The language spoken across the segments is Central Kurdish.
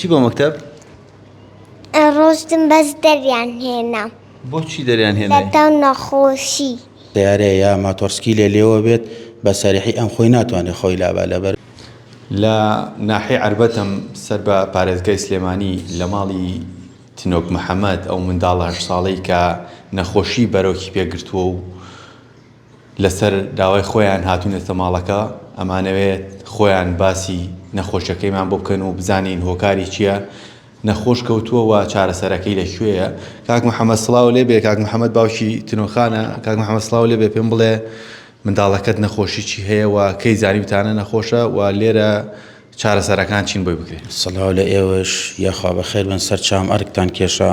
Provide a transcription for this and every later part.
چی بۆ مەکتەب؟ ڕۆژتم بەس دەریان هێنا بۆچی دەریان لە هێنای؟ تەو نەخۆشی. سیارەیە یا ماتۆرسکی لێ لێوە بێت بە سەریحی ئەم خۆی ناتوانێت خۆی لابا لەبەر لە ناحیە عربەتم سەر بە پارێزگای سلێمانی لە ماڵی تنۆک محەممەد ئەو منداڵ 8 ساڵەی کە نەخۆشی بەرەوکی پێگرتووە و لەسەر داوای خۆیان هاتوونێتە ماڵەکە ئەمانەوێت خۆیان باسی نەخۆشیەکەیمان بۆ بکەن و بزانین هۆکاری چییە نەخۆش کەوتووە و چارەسەرەکەی لەکوێیە. کاک محەممەد سڵاو لێ بێ کاک محەممەد باوکی تنۆخانە کاک محەممەد سڵاو لێ بێ پێم بڵێ منداڵەکەت نەخۆشی چی هەیە و کەی زانی بتانە نەخۆشە و لێرە چارەسەرەکان چین بۆی بکرێت. سڵاو لە ئێوەش یاخوا بەخێر بن سەر چام ئەرکتان کێشە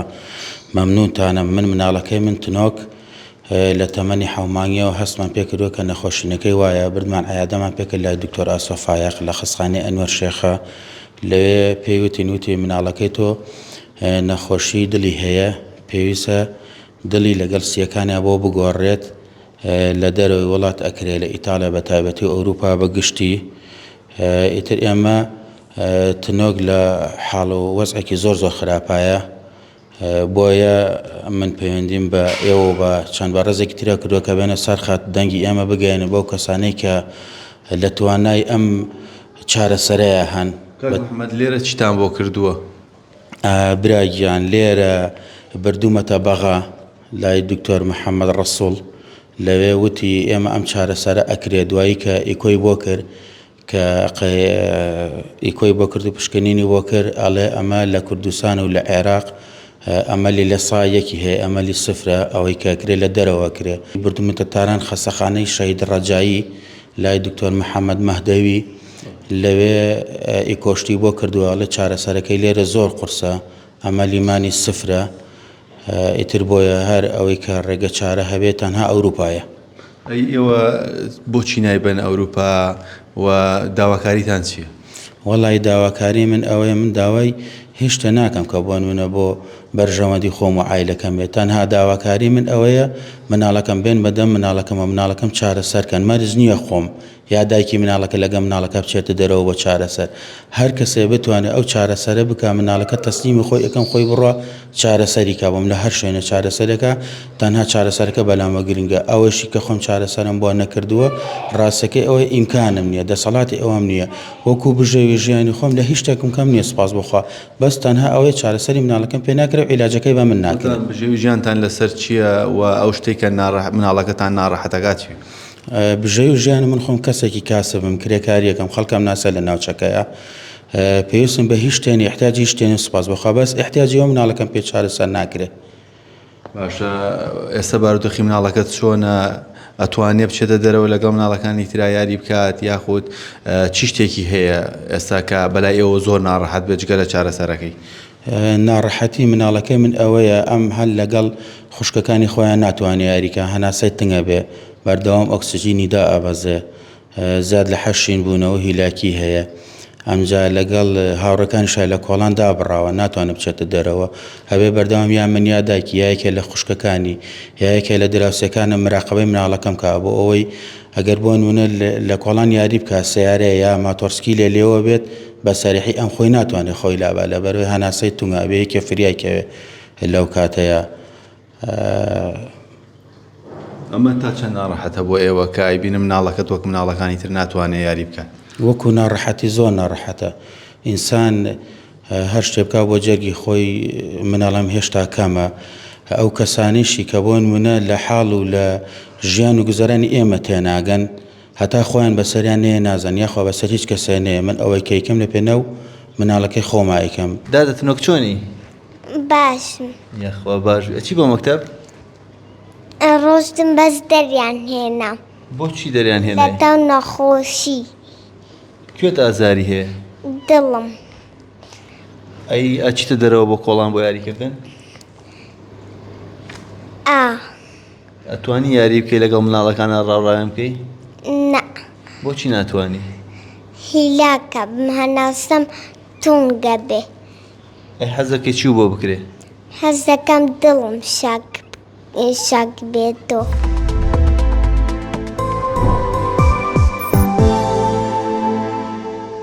مەمنونتانم. من مناڵەکەی من تنۆک لە تەمەنی حەومانگیەوە هەستمان پێکردووە کە نەخۆشینەکەی وایە بردمان عەیادەمان پێکرد لای دکتۆر ئاسۆفایەق لە خستخانەی ئەنوەر شێخە لەوێ پێیوتی نوتی مناڵەکەی تۆ نەخۆشی دڵی هەیە پێویستە دڵی لەگەڵ سیەکانیان بۆ بگۆڕێت لە دەرەوەی وڵات ئەکرێت لە ئیتالیا بە تایبەتی ئەوروپا بەگشتی. ئیتر ئێمە تنۆک لە حاڵ و وەزعێکی زۆر خراپایە بۆیە من پەیوەندیم بە ئێوە بە چەند بە ڕێزێکی ترە کردووە کە بێنە سەر خات دەنگی ئێمە بگەینە بەو کەسانەی کە لە توانای ئەم چارەسەرەیە هەن. محەممەد لێرە چیتان بۆ کردووە؟ براگیان لێرە بردوومەتە بەغا لای دکتۆر محەممەد ڕەسوڵ لەوێ وتی ئێمە ئەم چارەسەرە ئەکرێت دوایی کە ئیکۆی بۆ کرد کە ئیکۆی بۆ کرد و پشکنینی بۆ کرد ئەڵێ ئەمە لە کوردستان و لە عێراق ئەمەلی لە سایەکی هەیە ئەمەلی سفرە ئەوەی کەکرێت لە دەرەوە کرێ. بردوومەتە تاران خەسەخانەی شەهید ڕەجایی لای دکتۆر محەممەد مەهدەوی لەوێ ئیکۆشتی بۆ کردووە لە چارەسەرەکەی لێرە زۆر قورسە ئەمەلیمانی سفرە. ئیتر بۆیە هەر ئەوەی کە ڕێگە چارە هەبێت تەنها ئەوروپایە. ئێوە بۆچی نایبن ئەوروپا و داواکاریتان چییە؟ وەڵی داواکاری من ئەوەیە من داوای هیچ شتە ناکەم کە بۆ نمونە بۆ بەرژەوەندی خۆم و عایلەکەم بێت تەنها داواکاری من ئەوەیە مناڵەکەم بێن بەدەم مناڵەکەم چارەسەرکەن مەرج نییە خۆم یا دایکی مناڵەکە لەگەم مناڵەکە بچێتە دەرەوە بۆ چارەسەر هەر کەسێ بتوانێت ئەو چارەسەرە بکە مناڵەکە تەسلیمی خۆی ئەەکەم خۆی بڕە چارەسەری کا بۆم لە هەر شوێنە چارەسەرەکە تەنها چارەسەرەکە بەلامە گرنگە ئەوەشی کە خۆم چارەسەرم بۆ نەکردووە ڕاستەکەی ئەوەی ئیمکانم نییە دەسەڵاتی ئەوەم نییە وەکو بژێوی ژیانی خۆم لە هیچ شتێکم کەم نییە سپاس بخوا بەس تەنها ئەوەی چارەسەری مناڵەکەم پێ ناکرێت عیلاجەکەی بە من ناکرێت. بژێوی ژیانتان لەسەر چییە و ئەو شتێک کە مناڵەکەتان ناڕەحەتەکات چی؟ بژێوی ژیان من خۆم کەسێکی کاسبم کرێکاریەکەم خەڵکم ناسە لە ناوچەکەیە پێویستم بە هیچ شتێنی احتیاجی هیچ شتێنی سپاس بخوا بەس احتیاجی ئەو مناڵەکەم پێ چارەسەر ناکرێت. باشە ئێستا بارودۆخی مناڵەکەت چۆنە ئەتوانێت بچێتە دەرەوە لەگەڵ مناڵەکانی ترا یاری بکات یاخود چی شتێکی هەیە ئێستا کە بەلای ئێوە زۆر ناڕەحەت بێت جگە لە چارەسەرەکەی؟ ناڕەحەتی مناڵەکەی من ئەوەیە ئەم هەل لەگەڵ خوشکەکانی خۆیان ناتوانێت یاریکە هەناسەی تنگە بێ بەردەوام ئۆکسسیژینی دائەبەزێ زیاد لە حەشین بوونەوە هیلاکی هەیە ئەمجا لەگەڵ هاوڕەکانیشای لە کۆڵان دابڕاوە ناتوانێت بچێتە دەرەوە هەبێ بەردەوام یان من یا دایکی یایەکێ لە خوشکەکانی یایەکێ لە دراوسەکانە مراقبەی مناڵەکەم کا بۆ ئەوەی ئەگەر بۆ نمونە لە کۆڵان یاری بکە سیارەیە یا ماتۆرسکی لێ لێوە بێت بە سەریحی ئەم خۆی ناتوانێت خۆی لابا لەبەرەوەی هەناسەی تونگابەیە کە فریایکەوێ لەو کاتەیە. ئەمە تا چەند ناڕەحەتە بۆ ئێوە کە ئایبینە مناڵەکەت وەک مناڵەکانی تر ناتوانێت یاری بکات؟ وەکو ناڕەحەتی زۆر ناڕەحەتە ئینسان هەر شتێ بکا بۆ جەرگی خۆی مناڵم هێشتا کەمە ئەو کەسانیشی کە بۆ نمونە لە حاڵ و لە ژیان و گوزەرانی ئێمە تێناگەن هەتا خۆیان بەسەریان نێ نازان یاخوا بەسەر هیچ کەسێ نێ من ئەوەی کەیکەم لە پێنەو مناڵەکەی خۆمایکەم. دادە تنۆک چۆنی؟ باشم یاخوا باش چی بۆ مەکتەب؟ ڕۆژتم بەس دەریان هێنا بۆچی دەریان لە هێنای؟ تەو نەخۆشی کوێت ئازاری هەیە؟ دڵم ئەی ئەچیتە دەرەوە بۆ کۆڵان بۆ یاریکردن؟ ئەتوانی یاری بکەی لەگەڵ مناڵەکانە ڕاوڕاویان بکەی؟ نە بۆچی ناتوانی؟ هیلاکە هەناسەم تونگە بێ. ئەی حەزەکەی چی بۆ بکرێ؟ حەز دەکەم دڵم شاک بێتەوە.